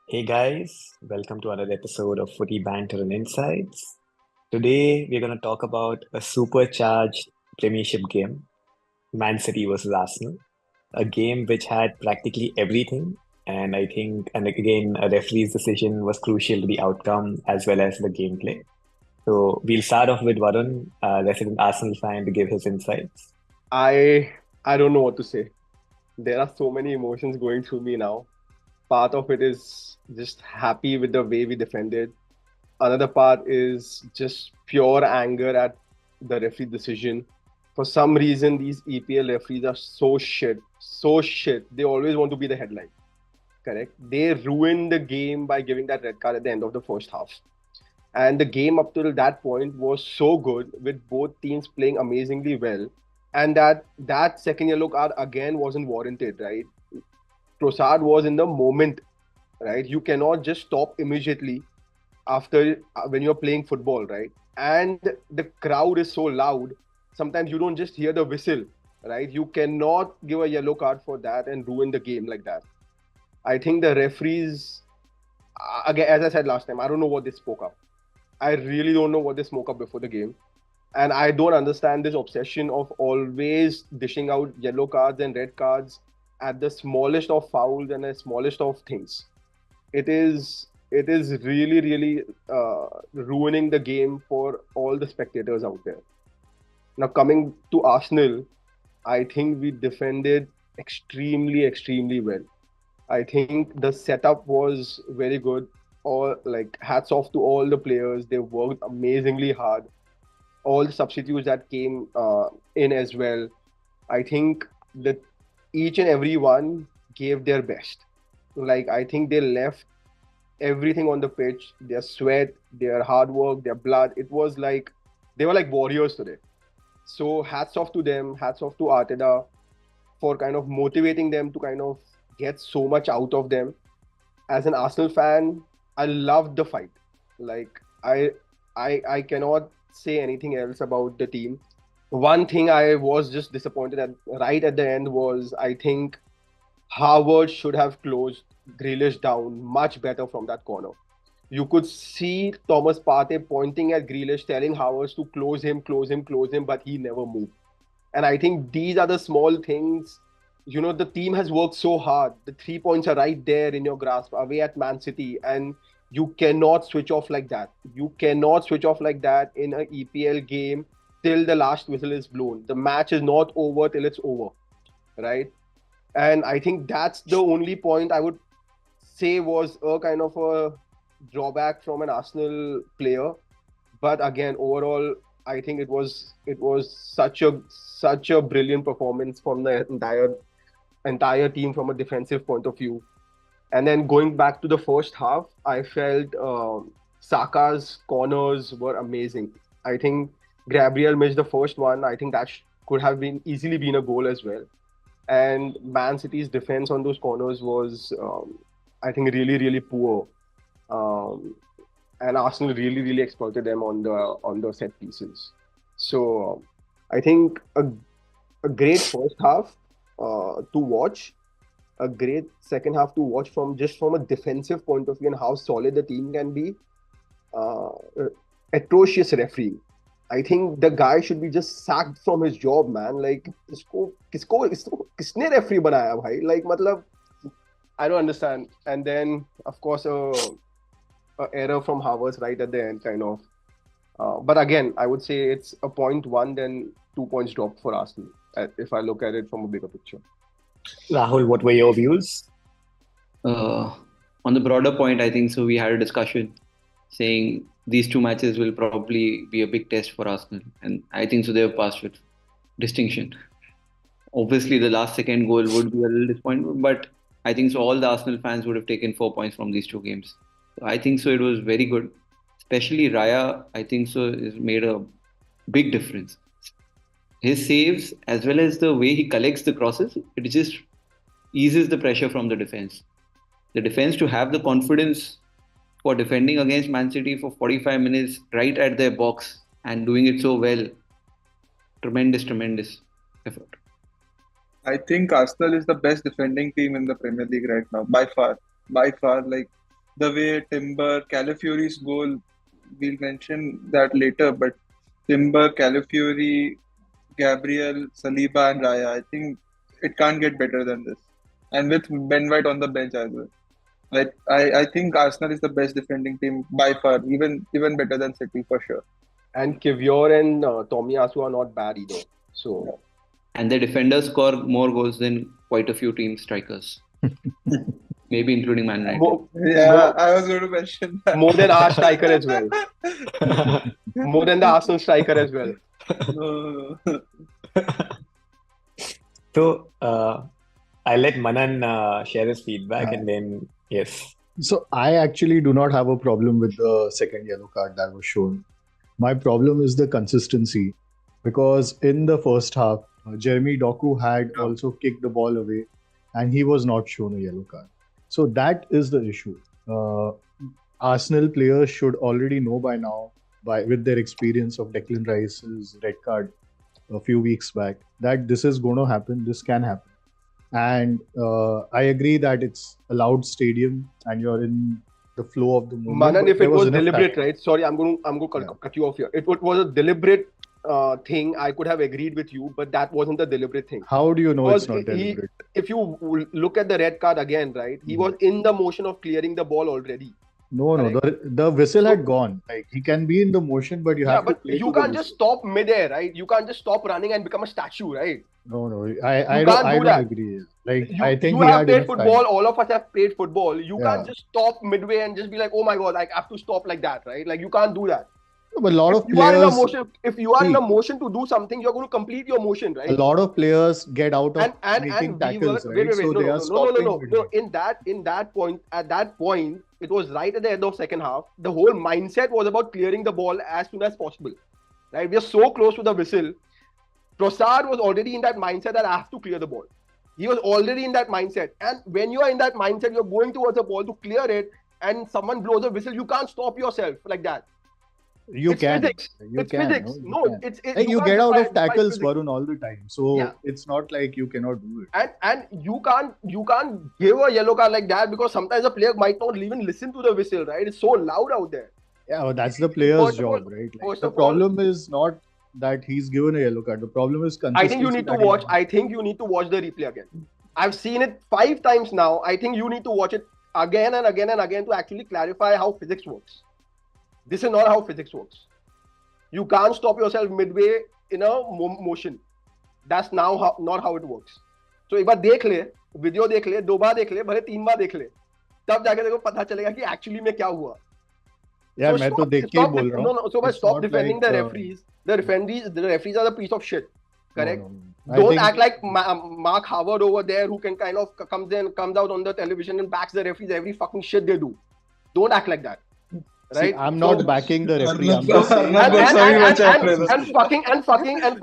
Hey guys, welcome to another episode of Footy Banter and Insights. Today we're going to talk about a supercharged Premiership game, Man City versus Arsenal, a game which had practically everything, and I think, and again, a referee's decision was crucial to the outcome as well as the gameplay. So we'll start off with Varun, a resident Arsenal fan, to give his insights. I I don't know what to say. There are so many emotions going through me now. Part of it is just happy with the way we defended. Another part is just pure anger at the referee decision. For some reason, these EPL referees are so shit, so shit. They always want to be the headline. Correct? They ruined the game by giving that red card at the end of the first half. And the game up till that point was so good with both teams playing amazingly well. And that second yellow card again wasn't warranted, right? Trossard was in the moment, right? You cannot just stop immediately after when you're playing football, right? And the crowd is so loud. Sometimes you don't just hear the whistle, right? You cannot give a yellow card for that and ruin the game like that. I think the referees, again, as I said last time, I don't know what they spoke up. I really don't know what they smoke up before the game. And I don't understand this obsession of always dishing out yellow cards and red cards at the smallest of fouls and the smallest of things. It is really ruining the game for all the spectators out there. Now coming to Arsenal, I think we defended extremely well. I think the setup was very good. All like hats off to all the players. They worked amazingly hard. All the substitutes that came in as well. I think that each and every one gave their best. Like I think they left everything on the pitch, their sweat, their hard work, their blood. It was like they were like warriors today. So hats off to them, hats off to Arteta for kind of motivating them to kind of get so much out of them. As an Arsenal fan, I loved the fight. Like I cannot say anything else about the team. One thing I was just disappointed at right at the end was I think Harvard should have closed Grealish down much better from that corner. You could see Thomas Partey pointing at Grealish, telling Havertz to close him, but he never moved. And I think these are the small things. The team has worked so hard. The 3 points are right there in your grasp, away at Man City, and you cannot switch off like that. You cannot switch off like that in an EPL game till the last whistle is blown. The match is not over till it's over, right? And I think that's the only point I would say was a kind of a drawback from an Arsenal player. But again, overall, I think it was such a brilliant performance from the entire team from a defensive point of view. And then going back to the first half, I felt Saka's corners were amazing. I think Gabriel missed the first one. I think that could have been easily been a goal as well. And Man City's defense on those corners was, I think, really poor. Um, and Arsenal really exploited them on the set pieces. So I think a great first half to watch, a great second half to watch from a defensive point of view and how solid the team can be. Uh, Atrocious referee. I think the guy should be just sacked from his job, man. Like इसको किसने referee बनाया भाई? Like मतलब I don't understand. And then of course a error from Havertz right at the end, kind of. But again, I would say it's a point one, then 2 points dropped for Arsenal. If I look at it from a bigger picture. Rahul, what were your views? Uh, on the broader point, I think so. We had a discussion saying these two matches will probably be a big test for Arsenal, and I think so. They have passed with distinction. Obviously, the last second goal would be a little disappointment, but I think so. All the Arsenal fans would have taken 4 points from these two games. So I think so. It was very good, especially Raya. I think so has made a big difference. His saves as well as the way he collects the crosses, it just eases the pressure from the defense. The defense to have the confidence for defending against Man City for 45 minutes right at their box and doing it so well. Tremendous effort. I think Arsenal is the best defending team in the Premier League right now, by far. By far, like the way Timber, Calafiori's goal, we'll mention that later, but Timber, Calafiori, Gabriel, Saliba, and Raya, I think it can't get better than this. And with Ben White on the bench as well. Like I think Arsenal is the best defending team by far, even better than City for sure. And Kivior and Tomiyasu are not bad either. So And the defenders score more goals than quite a few team strikers, maybe including Man United. Yeah, I was going to mention that. More than our striker as well. More than the Arsenal striker as well. So I'll let Manan share his feedback and then yes. So I actually do not have a problem with the second yellow card that was shown. My problem is the consistency, because in the first half, Jeremy Doku had also kicked the ball away and he was not shown a yellow card. So that is the issue. Arsenal players should already know by now, with their experience of Declan Rice's red card a few weeks back, that this is going to happen, this can happen. And I agree that it's a loud stadium and you're in the flow of the movement. Manan, but if there it was enough deliberate, time. right? Sorry, I'm going to cut you off here. If it was a deliberate thing, I could have agreed with you, but that wasn't a deliberate thing. How do you know it's Because not deliberate? If you look at the red card again, right? He was in the motion of clearing the ball already. No, the whistle had gone. Like, he can be in the motion, but you have to but play you to the can't just whistle. stop midair, right? You can't just stop running and become a statue, right? No, You I can't do don't that. agree. Like, You, I think you he have had played enough football. time. All of us have played football. You Yeah. can't just stop midway and just be like, oh my god, I have to stop like that, right? Like, you can't do that. No, but a lot of You are in a players, motion. If you are in see, a motion to do something, you're going to complete your motion, a right? lot of players get out of And making we were tackles, wait, right? So no they no are no no no no stopping no no midway. in that point, at that point, it was right at the end of second half. The whole mindset was about clearing the ball as soon as possible, right? We are so close to the whistle. Trossard was already in that mindset that I have to clear the ball. He was already in that mindset, and when you are in that mindset, you're going towards the ball to clear it, and someone blows a whistle, you can't stop yourself like that. You It's can. physics. You It's can. physics. You No, can. it's Like, you can't get out of defy tackles, physics. Varun, all the time. So Yeah. it's not like you cannot do it. And you can't give a yellow card like that, because sometimes a player might not even listen to the whistle, right? It's so loud out there. Yeah, but that's the player's First of all- job, right? Like, first the of all- problem is not that he's given a yellow card. The problem is I consistency. think you need to that he watch. has. I think you need to watch the replay again. I've seen it 5 times now. I think you need to watch it again and again and again to actually clarify how physics works. This is not how physics works. You can't stop yourself midway in a motion. That's not how it works. So एक बार देख ले, video देख ले, 2 बार देख ले, भले 3 बार देख ले, तब जाके देखो पता चलेगा कि एक्चुअली में क्या हुआ. Yeah, मैं तो देख के ही बोल रहा हूँ. No. So It's stop not defending like, the referees. The referees are the piece of shit. Correct? No. I Don't think- act like Mark Howard over there, who can kind of comes out on the television and backs the referees every fucking shit they do. Don't act like that. Right? See, I'm not So- backing the referee. I'm I'm just not- saying I'm not that- sorry much after this. and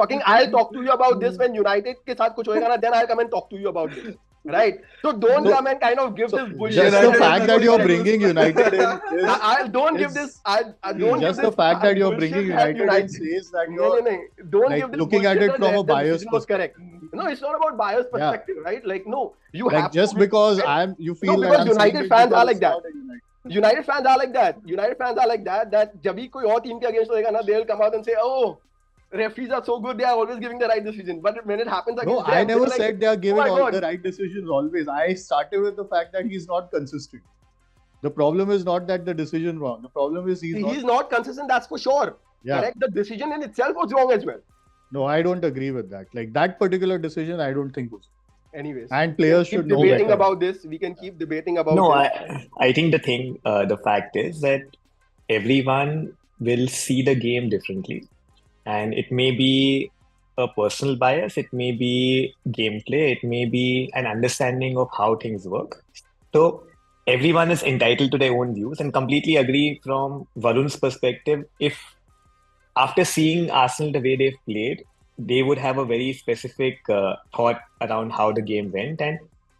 fucking I'll talk to you about this when United के साथ कुछ होएगा ना, then I'll come and talk to you about this. Right? So don't No. come and kind of give So, this bullshit. just the United fact is that you're bullshit. bringing United in is, I don't give is- this. I don't just give the this fact that you're bullshit bringing that United in says that you're No. Don't like give this looking at bullshit it from that a the biased decision was correct. No, it's not about bias perspective, right? Like, no, you like have just to because right? you feel No, like because I'm saying United it fans because are like it's that. not a United. United fans are like that. United fans are like that. That जब भी कोई और team के against होएगा ना, they'll come out and say, "Oh, referees are so good. They are always giving the right decision." But when it happens No, against I them, never they're like, said they are giving my all God. the right decisions always. I started with the fact that he's not consistent. The problem is not that the decision wrong. The problem is he's not consistent. That's for sure. Yeah. Correct. The decision in itself was wrong as well. No, I don't agree with that. Like, that particular decision, I don't think was. Anyways, And players keep should know debating better. about this. We can keep debating about No, this. I think the fact is that everyone will see the game differently. And it may be a personal bias, it may be gameplay, it may be an understanding of how things work. So everyone is entitled to their own views, and completely agree from Varun's perspective. If after seeing Arsenal the way they've played, they would have a very specific thought around how the game went. And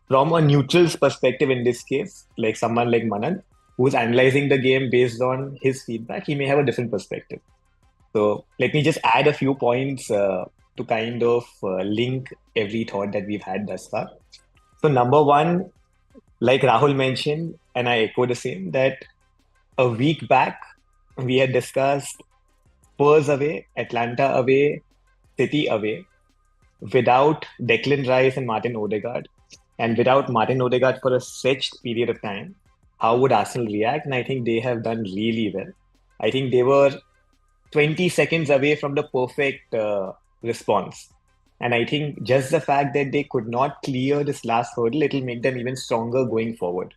from a neutral's perspective, in this case, like someone like Manan, who's analyzing the game based on his feedback, he may have a different perspective. So let me just add a few points to kind of link every thought that we've had thus far. So number one, like Rahul mentioned, and I echo the same, that a week back we had discussed Spurs away, Atlanta away, City away, without Declan Rice and Martin Odegaard, and without Martin Odegaard for a stretched period of time, how would Arsenal react? And I think they have done really well. I think they were 20 seconds away from the perfect response. And I think just the fact that they could not clear this last hurdle, it'll make them even stronger going forward.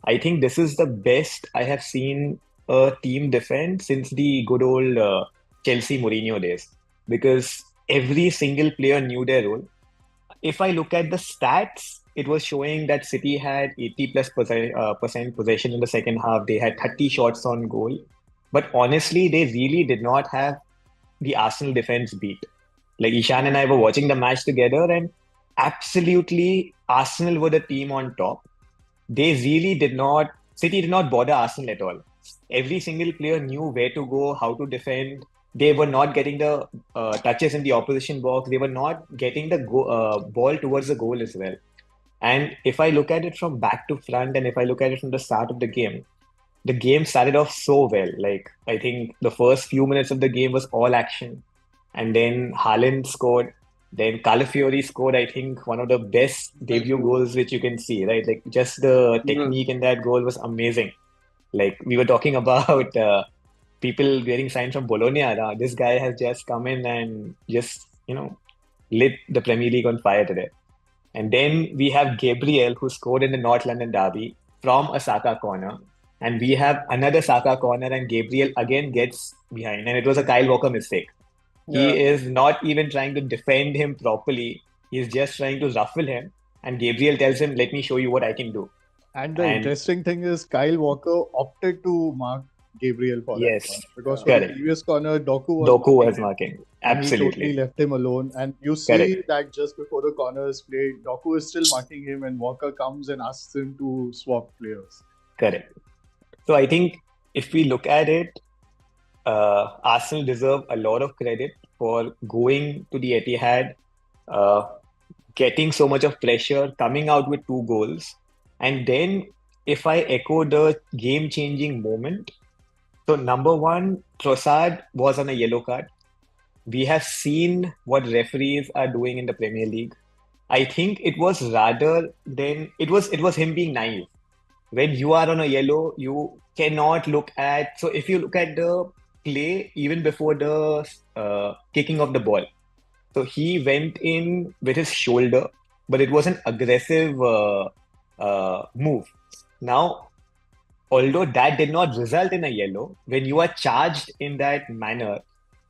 I think this is the best I have seen a team defend since the good old Chelsea Mourinho days, because every single player knew their role. If I look at the stats, it was showing that City had 80 plus percent possession in the second half. They had 30 shots on goal. But honestly, they really did not have the Arsenal defense beat. Like Ishan and I were watching the match together, and absolutely Arsenal were the team on top. They really did not, City did not bother Arsenal at all. Every single player knew where to go, how to defend. They were not getting the touches in the opposition box. They were not getting the ball towards the goal as well. And if I look at it from back to front, and if I look at it from the start of the game started off so well. Like, I think the first few minutes of the game was all action. And then Haaland scored. Then Calafiori scored, I think, one of the best debut goals which you can see, right? Like, just the Yes. technique in that goal was amazing. Like, we were talking about people getting signed from Bologna. This guy has just come in and just, lit the Premier League on fire today. And then we have Gabriel, who scored in the North London derby from a Saka corner. And we have another Saka corner, and Gabriel again gets behind. And it was a Kyle Walker mistake. Yeah. He is not even trying to defend him properly. He's just trying to ruffle him. And Gabriel tells him, "Let me show you what I can do." And the And interesting thing is Kyle Walker opted to mark Gabriel for that yes, corner, because for the correct. previous corner, Doku was Doku marking was him, marking. and he totally Absolutely. left him alone. And you Correct. see that just before the corner is played, Doku is still marking him, and Walker comes and asks him to swap players. Correct. So I think if we look at it, Arsenal deserve a lot of credit for going to the Etihad, uh, getting so much of pressure, coming out with 2 goals. And then, if I echo the game-changing moment, so number one, Trossard was on a yellow card. We have seen what referees are doing in the Premier League. I think it was rather than it was him being naive. When you are on a yellow, you cannot look at. So if you look at the play even before the kicking of the ball, so he went in with his shoulder, but it was an aggressive move. Now, although that did not result in a yellow, when you are charged in that manner,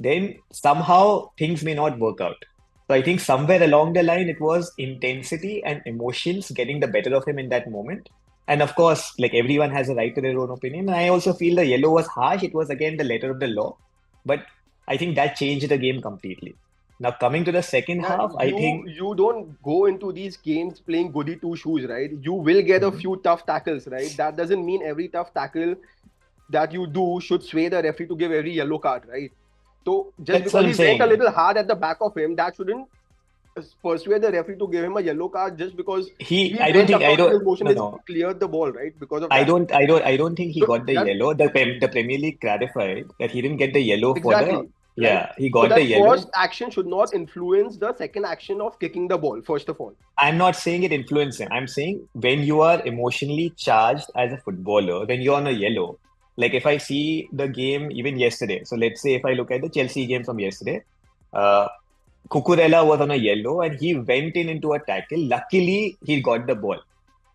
then somehow things may not work out. So I think somewhere along the line, it was intensity and emotions getting the better of him in that moment. And of course, like everyone has a right to their own opinion. And I also feel the yellow was harsh. It was again the letter of the law. But I think that changed the game completely. Now, coming to the second Yeah, half, I think. you don't go into these games playing goody two shoes, right? You will get a Mhm. few tough tackles, right? That doesn't mean every tough tackle that you do should sway the referee to give every yellow card, right? So just That's what because I'm he went a saying. little hard at the back of him, that shouldn't persuade the referee to give him a yellow card just because he I don't went think, I across don't, his motion no, and no. cleared the ball, right? Because of I that. don't, I don't, I don't think he So got the that yellow. The Premier League clarified that he didn't get the yellow for the. exactly, right? Yeah, he So got the that first yellow. action should not influence the second action of kicking the ball, first of all. I'm not saying it influenced him. I'm saying when you are emotionally charged as a footballer, when you're on a yellow, like if I see the game even yesterday, so let's say if I look at the Chelsea game from yesterday, uh, Cucurella was on a yellow and he went in into a tackle. Luckily, he got the ball.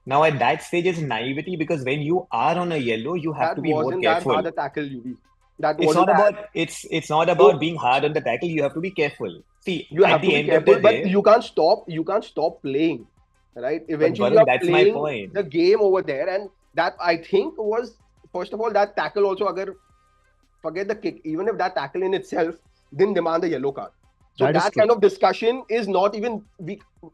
Now, at that stage, it's naivety because when you are on a yellow, you have That to be more wasn't that careful. hard a tackle, UV. That It's wasn't not that. about it's not about So being hard on the tackle. You have to be careful. See, you at have to the be end of the careful, but day, you can't stop playing, right? but Eventually Varun, you're that's my playing point. the game over there, and that I think was first of all that tackle also agar forget the kick, even if that tackle in itself didn't demand a yellow card. So That is that true. kind of discussion is not even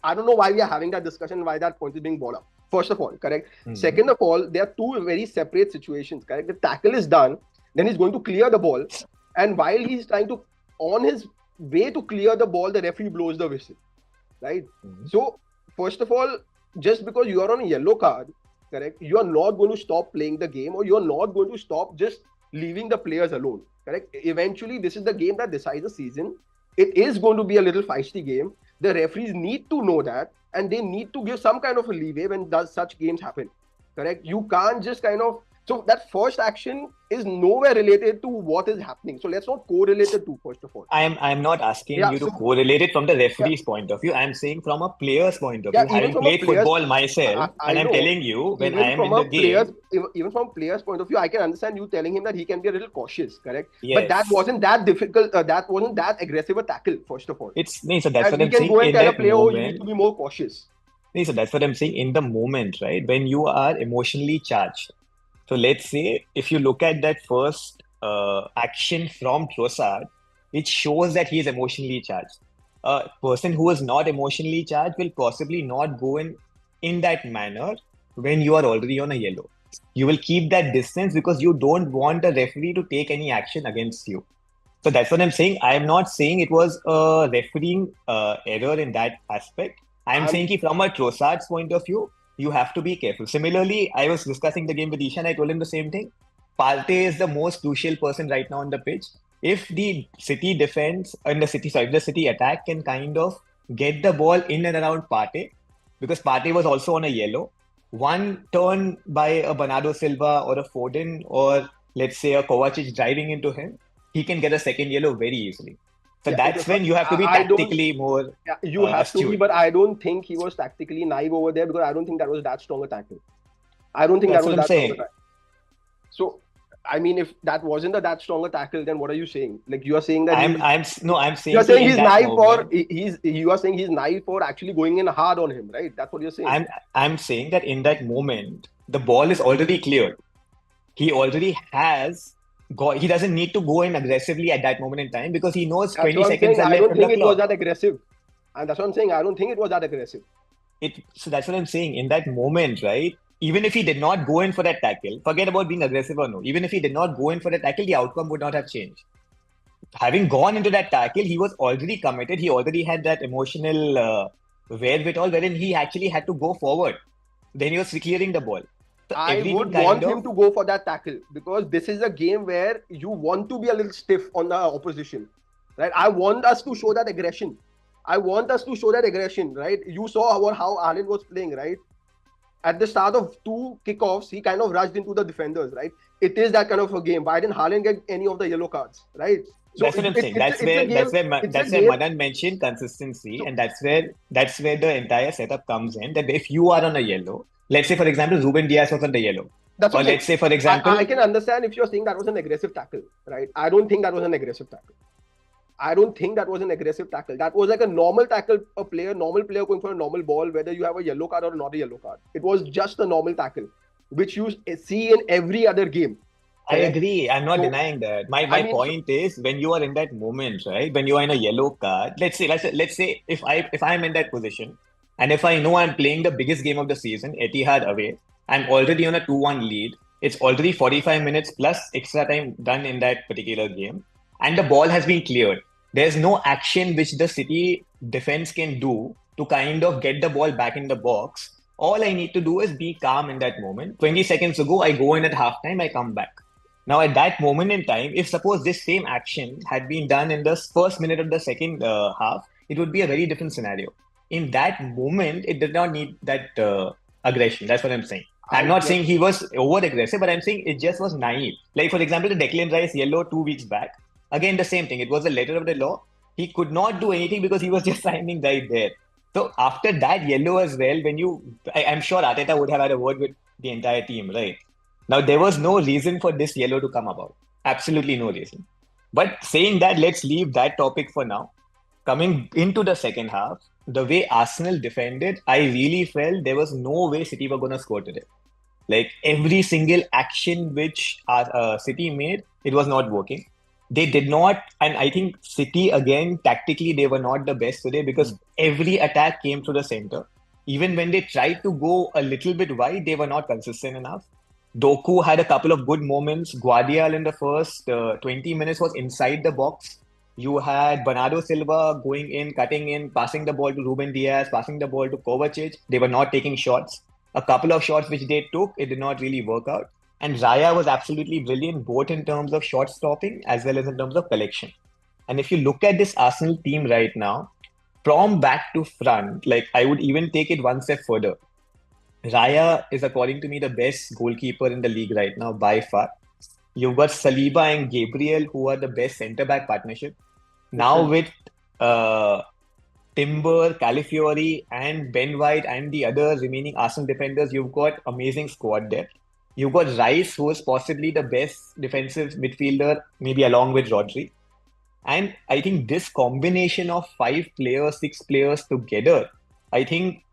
I don't know why we are having that discussion, why that point is being brought up. First of all, correct. Mhm. Second of all, there are two very separate situations, correct? The tackle is done, then he's going to clear the ball, and while he's trying to on his way to clear the ball, the referee blows the whistle, right? Mhm. So first of all, just because you are on a yellow card correct, you are not going to stop playing the game, or you are not going to stop just leaving the players alone, correct? Eventually, this is the game that decides the season. It is going to be a little feisty game. The referees need to know that, and they need to give some kind of a leeway when does such games happen, correct? You can't just kind of, so that first action is nowhere related to what is happening. So let's not correlate the two, first of all. I'm not asking Yeah, you to so correlate it from the yeah, referee's point of view. I'm saying from a player's point of yeah, view, even having from a played player's, football myself, I and I'm know, telling you, when I even am from in a the player's, game, even from a player's point of view, I can understand you telling him that he can be a little cautious, correct? But that yes, wasn't that difficult. That wasn't that aggressive a tackle, first of all. it's no, so that's And what we I'm can saying. go and In tell a that player, oh, you need to moment, be more cautious. no, so that's what I'm saying. In the moment, right? When you are emotionally charged. So let's say if you look at that first action from Trossard, it shows that he is emotionally charged. A person who is not emotionally charged will possibly not go in that manner when you are already on a yellow. You will keep that distance because you don't want the referee to take any action against you. So that's what I'm saying. I am not saying it was a refereeing error in that aspect. I'm saying I'm that from a Trossard's point of view, you have to be careful. Similarly, I was discussing the game with Ishan. I told him the same thing. Partey is the most crucial person right now on the pitch. If the City defense and the City attack can kind of get the ball in and around Partey, because Partey was also on a yellow. One turn by a Bernardo Silva or a Foden, or let's say a Kovacic driving into him, he can get a second yellow very easily. So yeah. Okay, that's so when you have to be I don't. tactically more Yeah, you have to be, astute. but I don't think he was tactically naive over there, because I don't think that was that strong a tackle. I don't think that That's was what I'm that strong a saying. tackle. So, I mean, if that wasn't a that strong a tackle, then what are you saying? Like, you are saying that No, I'm you are saying saying in he's that naive for moment, you are saying he's naive for actually going in hard on him, right? That's what you're saying. I'm saying that in that moment, the ball is already cleared. He already has he doesn't need to go in aggressively at that moment in time because he knows That's 20 what I'm seconds saying. are I left don't on the think it was clock. that aggressive, and that's what I'm saying. I don't think it was that aggressive. So that's what I'm saying. In that moment, right? Even if he did not go in for that tackle, forget about being aggressive or no. Even if he did not go in for the tackle, the outcome would not have changed. Having gone into that tackle, he was already committed. He already had that emotional wherewithal wherein he actually had to go forward. Then he was clearing the ball. So I everything would kind want him of, to go for that tackle, because this is a game where you want to be a little stiff on the opposition, right? I want us to show that aggression. I want us to show that aggression, right? You saw how Haaland was playing, right? At the start of two kickoffs, he kind of rushed into the defenders, right? It is that kind of a game. Why didn't Haaland get any of the yellow cards, right? So that's what I'm saying. it's a game. It's a That's where game. Manan mentioned consistency, So and that's where the entire setup comes in. That if you are on a yellow, let's say for example, Ruben Diaz was on the yellow, that's what or I'm saying. let's say for example, I can understand if you're saying that was an aggressive tackle, right? I don't think that was an aggressive tackle. I don't think that was an aggressive tackle. That was like a normal tackle, normal player going for a normal ball, whether you have a yellow card or not a yellow card. It was just a normal tackle, which you see in every other game. I Correct? agree. I'm not So, denying that. I My mean, so, point is when you are in that moment, right? When you are in a yellow card, let's say if I'm in that position and if I know I'm playing the biggest game of the season, Etihad away, I'm already on a 2-1 lead. It's already 45 minutes plus extra time done in that particular game, and the ball has been cleared. There's no action which the City defense can do to kind of get the ball back in the box. All I need to do is be calm in that moment. 20 seconds ago, I go in at halftime, I come back. Now, at that moment in time, if suppose this same action had been done in the first minute of the second half, it would be a very different scenario. In that moment, it did not need that aggression. That's what I'm saying. I'm I not get saying he was over aggressive, but I'm saying it just was naive. Like, for example, the Declan Rice yellow 2 weeks back. Again, the same thing. It was a letter of the law. He could not do anything because he was just signing right there. So after that yellow as well, I'm sure Arteta would have had a word with the entire team, right? Now, there was no reason for this yellow to come about. Absolutely no reason. But saying that, let's leave that topic for now. Coming into the second half, the way Arsenal defended, I really felt there was no way City were going to score today. Like every single action which City made, it was not working. They did not, and I think City again, tactically, they were not the best today because every attack came through the center. Even when they tried to go a little bit wide, they were not consistent enough. Doku had a couple of good moments. Guardiola in the first 20 minutes was inside the box. You had Bernardo Silva going in, cutting in, passing the ball to Ruben Diaz, passing the ball to Kovacic. They were not taking shots. a couple of shots which they took, it did not really work out. And Raya was absolutely brilliant, both in terms of shot stopping as well as in terms of collection. And if you look at this Arsenal team right now, from back to front, like I would even take it one step further. Raya is, according to me, the best goalkeeper in the league right now by far. You've got Saliba and Gabriel, who are the best centre back partnership. Now with uh, Timber, Calafiori, and Ben White, and the other remaining Arsenal defenders, you've got amazing squad depth. You've got Rice, who is possibly the best defensive midfielder, maybe along with Rodri. And I think this combination of five players, six players together, I think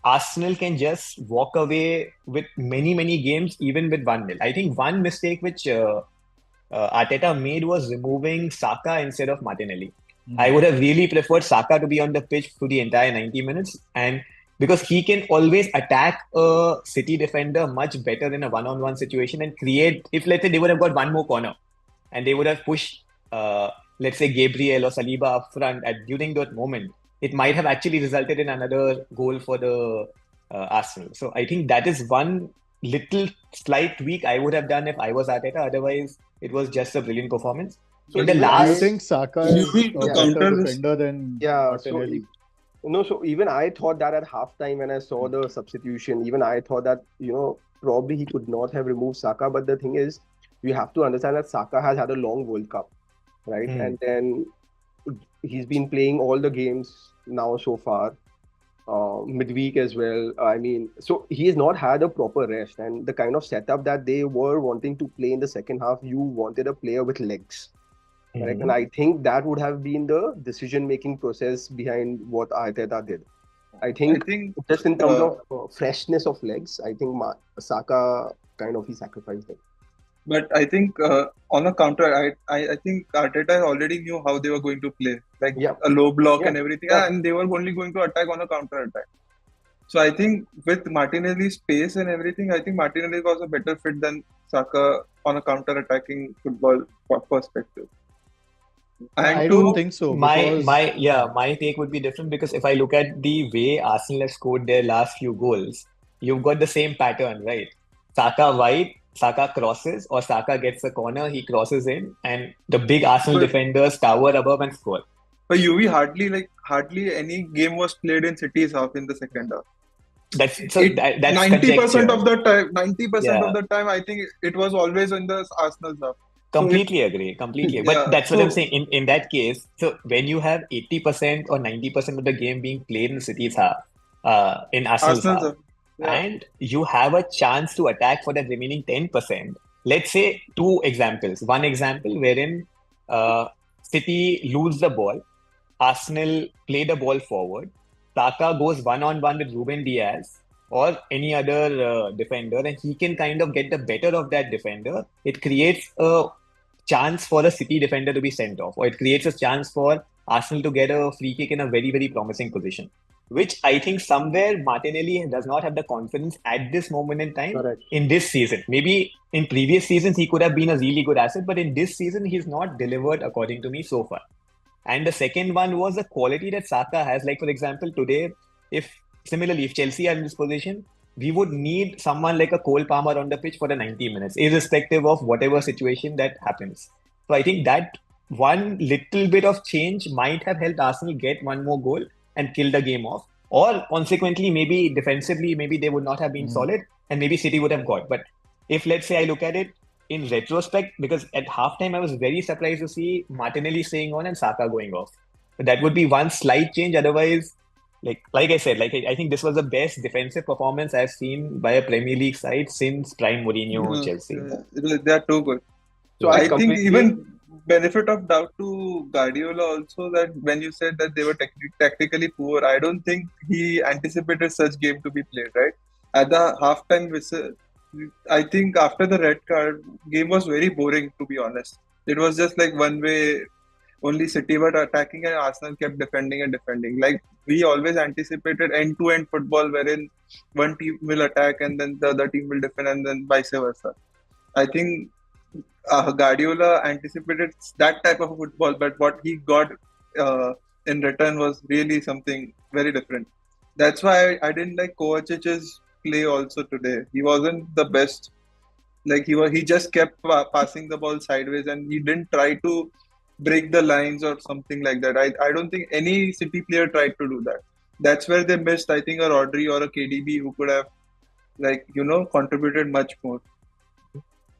Arsenal can just walk away with many, many games, even with 1-0. I think one mistake which Arteta made was removing Saka instead of Martinelli. I would have really preferred Saka to be on the pitch for the entire 90 minutes, and because he can always attack a City defender much better in a one-on-one situation and create. If let's say they would have got one more corner and they would have pushed, let's say Gabriel or Saliba up front at during that moment, it might have actually resulted in another goal for the Arsenal. So I think that is one little slight tweak I would have done if I was Arteta. Otherwise, it was just a brilliant performance. So In the even Do you last, think Saka is Maybe a to better counter this, defender than Yeah, so Martinelli? no, so even I thought that at halftime when I saw the substitution, even I thought that, probably he could not have removed Saka. But the thing is, you have to understand that Saka has had a long World Cup, right? And then he's been playing all the games now so far, midweek as well. I mean, so he has not had a proper rest. And the kind of setup that they were wanting to play in the second half, you wanted a player with legs. Correct. And I think that would have been the decision-making process behind what Arteta did. I I think think, just in terms uh, of freshness of legs, I think Saka kind of he sacrificed it. but I think on a counter, I think Arteta already knew how they were going to play, like Yeah, a low block yeah, and everything, yeah. and they were only going to attack on a counter attack. So I think with Martinelli's pace and everything, I think Martinelli was a better fit than Saka on a counter attacking football perspective. And I don't to think so my because my yeah, my take would be different because if I look at the way Arsenal have scored their last few goals, you've got the same pattern, right? Saka wide, Saka crosses, or Saka gets a corner, he crosses in, and the big Arsenal but defenders tower above and score. for UV, hardly any game was played in City's half in the second half. That's 90% conjecture. of the time, 90% of Yeah, the time, I think it was always in the Arsenal's half. So if completely agree, completely. But yeah, that's what I'm so saying. In that case, so when you have 80% or 90% of the game being played in City's half, in Arsenal's Arsenal's half, half, yeah. and you have a chance to attack for that remaining 10%. Let's say two examples. One example wherein City lose the ball, Arsenal play the ball forward, Saka goes one on one with Ruben Diaz or any other defender, and he can kind of get the better of that defender. It creates a chance for a City defender to be sent off, or it creates a chance for Arsenal to get a free kick in a very, very promising position, which I think somewhere Martinelli does not have the confidence at this moment in time Correct. in this season. Maybe in previous seasons he could have been a really good asset, but in this season he's not delivered according to me so far. And the second one was the quality that Saka has. Like, for example, today, if similarly, if Chelsea are in this position, we would need someone like a Cole Palmer on the pitch for the 90 minutes, irrespective of whatever situation that happens. So I think that one little bit of change might have helped Arsenal get one more goal and kill the game off. Or consequently, maybe defensively, maybe they would not have been solid and maybe City would have got. But if let's say I look at it, in retrospect, because at halftime I was very surprised to see Martinelli staying on and Saka going off. But that would be one slight change. Otherwise, like I said, I think this was the best defensive performance I've seen by a Premier League side since prime Mourinho Chelsea. They are too good. So I I think completely even benefit of doubt to Guardiola also, that when you said that they were tactically poor, I don't think he anticipated such game to be played, right? At the halftime whistle, I think after the red card, game was very boring, to be honest. It was just like one way, only City were attacking and Arsenal kept defending and defending. Like we always anticipated end-to-end football wherein one team will attack and then the other team will defend and then vice versa. I think Guardiola anticipated that type of football, but what he got in return was really something very different. That's why I didn't like Kovacic's play also today. He wasn't the best. Like he just kept passing the ball sideways, and he didn't try to break the lines or something like that. I don't think any City player tried to do that. That's where they missed, I think, a Rodri or a KDB who could have, like, contributed much more.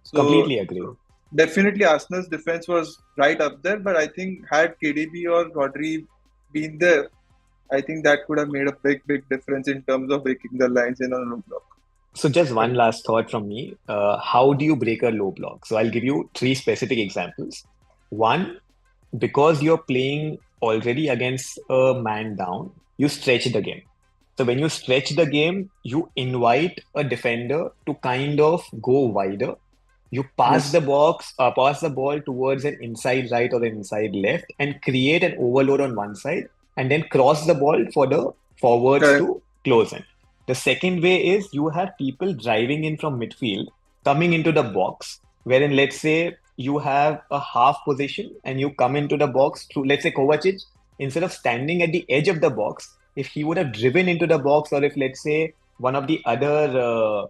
So Completely agree. definitely Arsenal's defense was right up there, but I think had KDB or Rodri been there, I think that could have made a big difference in terms of breaking the lines in a low block. So just one last thought from me. How do you break a low block? So I'll give you three specific examples. One, because you're playing already against a man down, you stretch the game. So when you stretch the game, you invite a defender to kind of go wider. You Yes, pass the ball towards an inside right or an inside left, and create an overload on one side, and then cross the ball for the forwards correct. to close in. The second way is you have people driving in from midfield, coming into the box, wherein let's say you have a half position and you come into the box through, let's say Kovacic, instead of standing at the edge of the box, if he would have driven into the box, or if let's say one of the other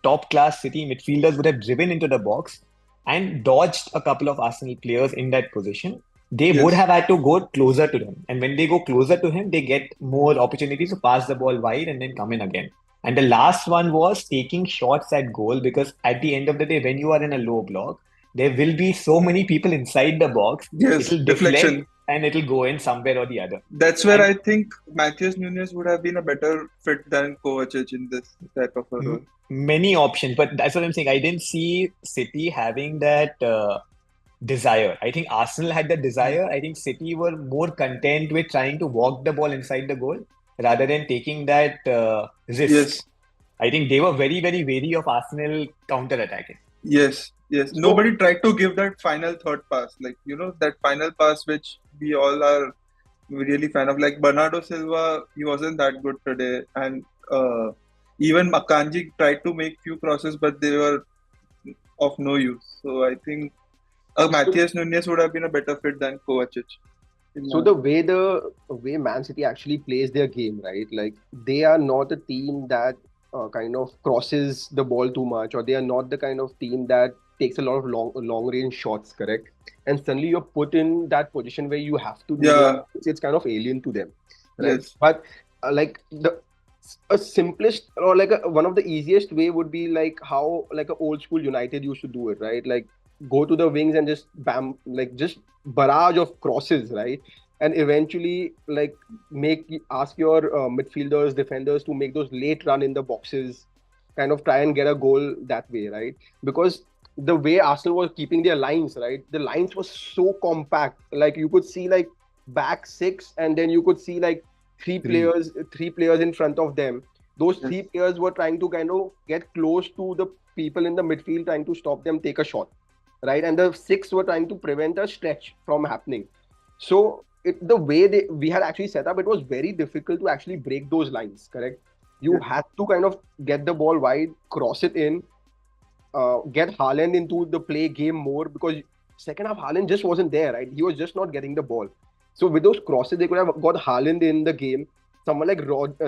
top class City midfielders would have driven into the box and dodged a couple of Arsenal players in that position, they would Yes, have had to go closer to him. And when they go closer to him, they get more opportunities to pass the ball wide and then come in again. And the last one was taking shots at goal, because at the end of the day, when you are in a low block, there will be so many people inside the box, yes, it'll deflect deflection. and it'll go in somewhere or the other. That's where And I think Matheus Nunes would have been a better fit than Kovacic in this type of a role. many options, but that's what I'm saying. I didn't see City having that desire. I think Arsenal had the desire. I think City were more content with trying to walk the ball inside the goal rather than taking that risk. Yes, I think they were very, very wary of Arsenal counter-attacking. yes. So Nobody tried to give that final third pass, like that final pass which we all are really fan of. Like Bernardo Silva, he wasn't that good today, and even Makanji tried to make few crosses, but they were of no use. So I think so Matheus Nunes would have been a better fit than Kovacic. In So my the way Man City actually plays their game, right? Like they are not a team that kind of crosses the ball too much, or they are not the kind of team that takes a lot of long range shots, correct? And suddenly you're put in that position where you have to do those. Yeah, It's kind of alien to them, right? yes, But like the a simplest or like one of the easiest way would be like how like a old school United used to do it, right? Like go to the wings and just bam, like just barrage of crosses, right? And eventually like ask your midfielders, defenders to make those late run in the boxes, kind of try and get a goal that way, right? Because the way Arsenal was keeping their lines, right? The lines were so compact. Like you could see like back six, and then you could see like Three. three players in front of them. Those yes, three players were trying to kind of get close to the people in the midfield, trying to stop them take a shot, right? And the six were trying to prevent a stretch from happening. So the way we had actually set up, it was very difficult to actually break those lines, correct? You yes, had to kind of get the ball wide, cross it in, get Haaland into the play game more, because second half Haaland just wasn't there, right? He was just not getting the ball. So with those crosses, they could have got Haaland in the game. Someone like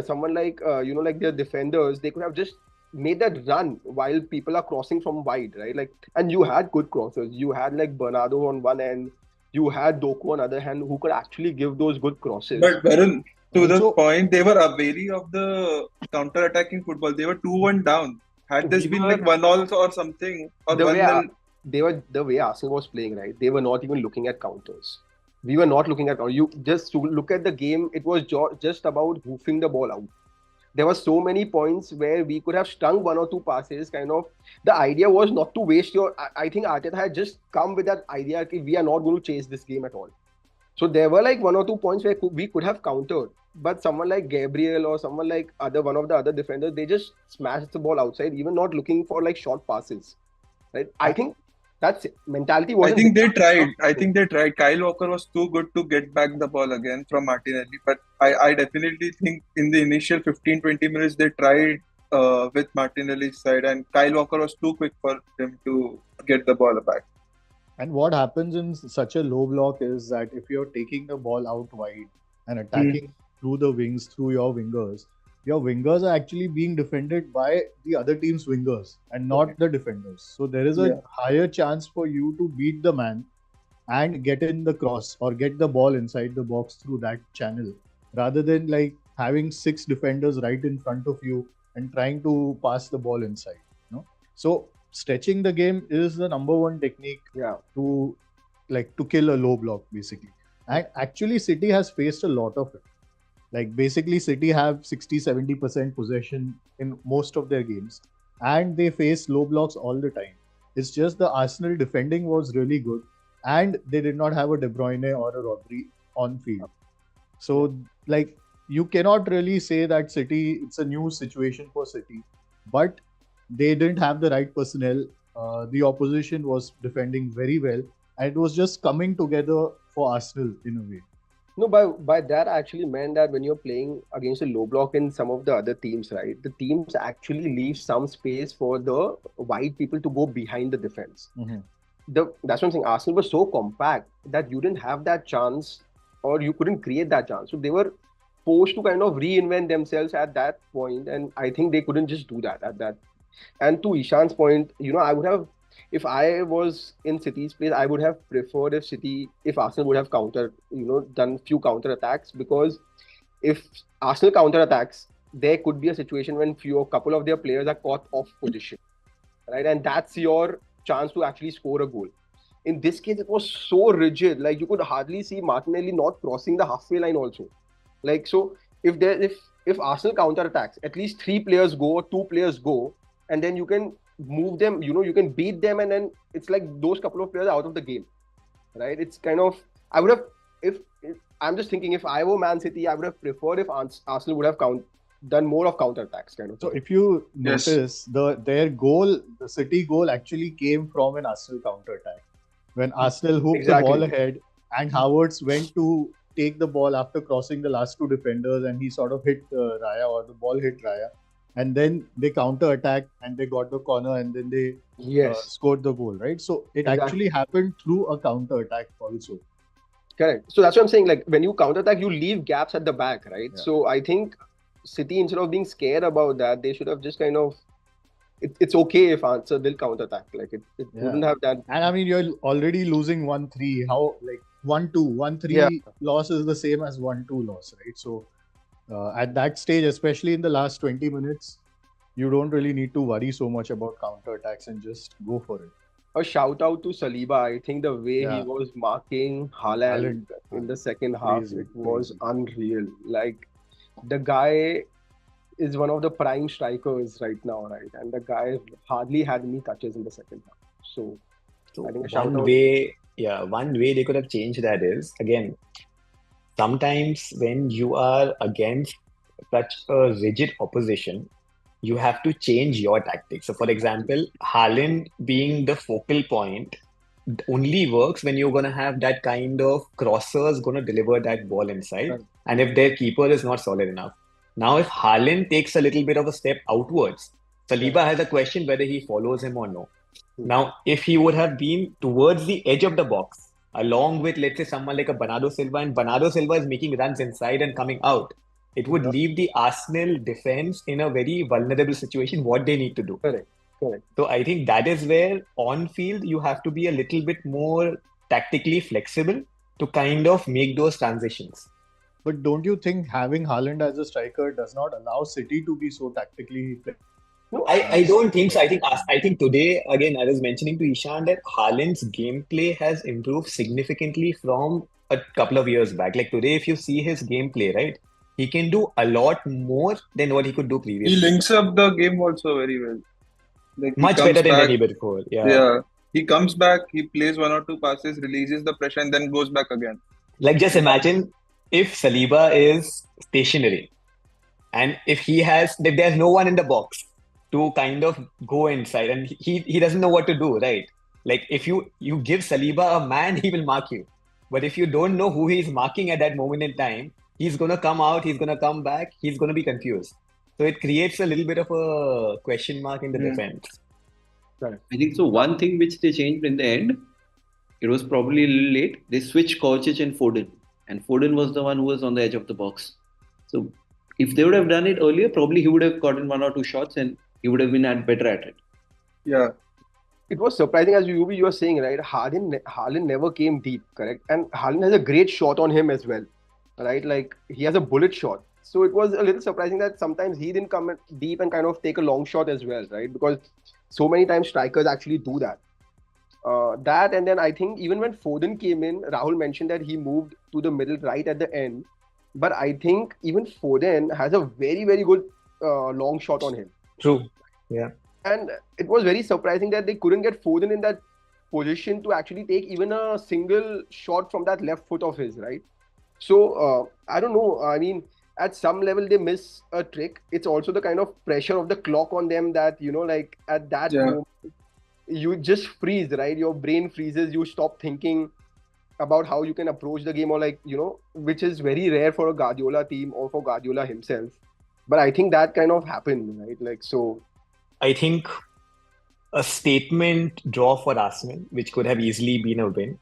someone like like their defenders, they could have just made that run while people are crossing from wide, right? Like, and you had good crossers. You had like Bernardo on one end, you had Doku on other hand, who could actually give those good crosses. but Varun, to the Also, point, they were wary of the counter-attacking football. They were 2-1 down. Had this We been were like 1-all or something, or the way 1-0, they were the way Arsenal was playing, right? They were not even looking at counters. We were not looking at you just to look at the game. It was just about hoofing the ball out. There were so many points where we could have stung one or two passes. Kind of the idea was not to waste your. I think Arteta had just come with that idea that we are not going to chase this game at all. So there were like one or two points where we could have countered, but someone like Gabriel or someone like one of the other defenders, they just smashed the ball outside, even not looking for like short passes. Right? I I, think that's mentality I wasn't think they there. tried. I think they tried. Kyle Walker was too good to get back the ball again from Martinelli. But I definitely think in the initial 15-20 minutes, they tried with Martinelli's side, and Kyle Walker was too quick for him to get the ball back. and what happens in such a low block is that if you're taking the ball out wide and Hmm. attacking through the wings, through your wingers, your wingers are actually being defended by the other team's wingers and not the defenders. So there is a Yeah. higher chance for you to beat the man and get in the cross or get the ball inside the box through that channel rather than like having 6 defenders right in front of you and trying to pass the ball inside. So stretching the game is the number one technique Yeah. to kill a low block basically. And actually City has faced a lot of it. Like basically City have 60-70% possession in most of their games and they face low blocks all the time. It's just the Arsenal defending was really good and they did not have a De Bruyne or a Rodri on field. So like you cannot really say that City, it's a new situation for City, but they didn't have the right personnel. The opposition was defending very well and it was just coming together for Arsenal in a way. No, by that I actually meant that when you're playing against a low block in some of the other teams, right? The teams actually leave some space for the wide people to go behind the defense. That's what I'm saying. Arsenal was so compact that you didn't have that chance, or you couldn't create that chance. So they were forced to kind of reinvent themselves at that point, and I think they couldn't just do that at that. And to Ishan's point, I would have, if I was in City's place, I would have preferred if Arsenal would have done few counter attacks, because if Arsenal counter attacks, there could be a situation when a couple of their players are caught off position, right? And that's your chance to actually score a goal. In this case, it was so rigid, like you could hardly see Martinelli not crossing the halfway line also. Like, so if Arsenal counter attacks, at least 3 players go or 2 players go, and then you can move them, you can beat them, and then it's like those couple of players are out of the game, right? It's kind of, I would have, if I'm just thinking, if I were Man City, I would have preferred if Arsenal would have done more of counter attacks kind of. So if you Yes. notice, their goal, the City goal actually came from an Arsenal counter attack. When Arsenal hooked Exactly. the ball ahead and Havertz went to take the ball after crossing the last 2 defenders and he sort of hit Raya, or the ball hit Raya. And then they counter attacked and they got the corner and then they Yes, scored the goal, right? So it Exactly. actually happened through a counter attack also. correct. So that's what I'm saying. Like, when you counter attack, you leave gaps at the back, right? Yeah. So I think City, instead of being scared about that, they should have just kind of, it's okay if Arsenal will counter attack. Like, it Yeah. wouldn't have that. And I mean, you're already losing 1-3. How, like 1-2, 1-3 Yeah. loss is the same as 1-2 loss, right? So at that stage, especially in the last 20 minutes, you don't really need to worry so much about counter attacks and just go for it. A shout out to Saliba. I think the way Yeah. he was marking Haaland in the second half, Crazy, it was crazy. unreal. Like, the guy is one of the prime strikers right now, right? And the guy hardly had any touches in the second half. So So I think a shout one out. way they could have changed that is, again, sometimes when you are against such a rigid opposition, you have to change your tactics. So, for example, Haaland being the focal point only works when you're going to have that kind of crossers going to deliver that ball inside, Right. and if their keeper is not solid enough. Now, if Haaland takes a little bit of a step outwards, Saliba has a question whether he follows him or no. Now, if he would have been towards the edge of the box, along with, let's say, someone like a Bernardo Silva, and Bernardo Silva is making runs inside and coming out, it would Yeah. leave the Arsenal defense in a very vulnerable situation, what they need to do. Correct. So I think that is where on field you have to be a little bit more tactically flexible to kind of make those transitions. But don't you think having Haaland as a striker does not allow City to be so tactically flexible? No, I don't think so. I think today, again, I was mentioning to Ishan that Haaland's gameplay has improved significantly from a couple of years back. Like today, if you see his gameplay, right, he can do a lot more than what he could do He previously. links up the game also very well. Like he Much comes better than back, any before. Yeah. yeah. He comes back, he plays 1 or 2 passes, releases the pressure, and then goes back again. Like just imagine if Saliba is stationary and if there's no one in the box to kind of go inside and he doesn't know what to do, right? Like if you give Saliba a man, he will mark you. But if you don't know who he's marking at that moment in time, he's gonna come out, he's gonna come back, he's gonna be confused. So it creates a little bit of a question mark in the defense. I think so. One thing which they changed in the end, it was probably a little late. They switched Kovacic and Foden was the one who was on the edge of the box. So if they would have done it earlier, probably he would have gotten 1 or 2 shots and he would have been better at it. Yeah, It was surprising, as you were saying, right? Haaland never came deep, correct? And Haaland has a great shot on him as well, right? Like he has a bullet shot. So it was a little surprising that sometimes he didn't come deep and kind of take a long shot as well, right? Because so many times strikers actually do that. That and then I think even when Foden came in, Rahul mentioned that he moved to the middle right at the end. But I think even Foden has a very good long shot on him. True. Yeah. And it was very surprising that they couldn't get Foden in that position to actually take even a single shot from that left foot of his, right? So I don't know. I mean, at some level they miss a trick. It's also the kind of pressure of the clock on them that, like at that yeah, moment you just freeze, right? Your brain freezes. You stop thinking about how you can approach the game, or like, which is very rare for a Guardiola team or for Guardiola himself. But I think that kind of happened, right? Like, so I think a statement draw for Arsenal, which could have easily been a win.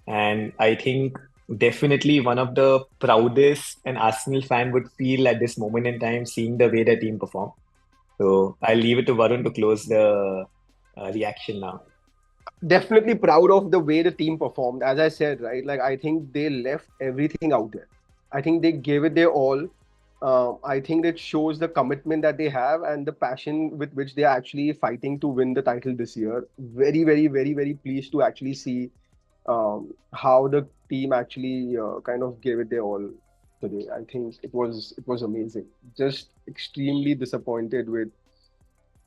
And I think definitely one of the proudest an Arsenal fan would feel at this moment in time, seeing the way the team perform. So I'll leave it to Varun to close the reaction now. definitely proud of the way the team performed. As I said, right? Like, I think they left everything out there. I think they gave it their all. I think it shows the commitment that they have and the passion with which they are actually fighting to win the title this year. Very pleased to actually see how the team actually kind of gave it their all today. I think it was amazing. Just extremely disappointed with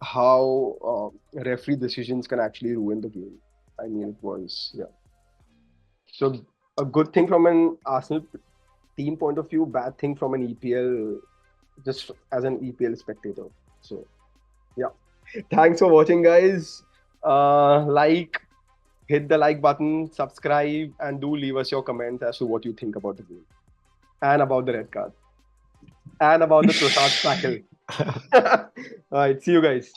how referee decisions can actually ruin the game. I mean, it was, yeah. So a good thing from an Arsenal team point of view, bad thing from an EPL, just as an EPL spectator. So yeah, thanks for watching, guys. Hit the like button, subscribe, and do leave us your comments as to what you think about the game and about the red card and about the Trossard tackle. All right, see you guys.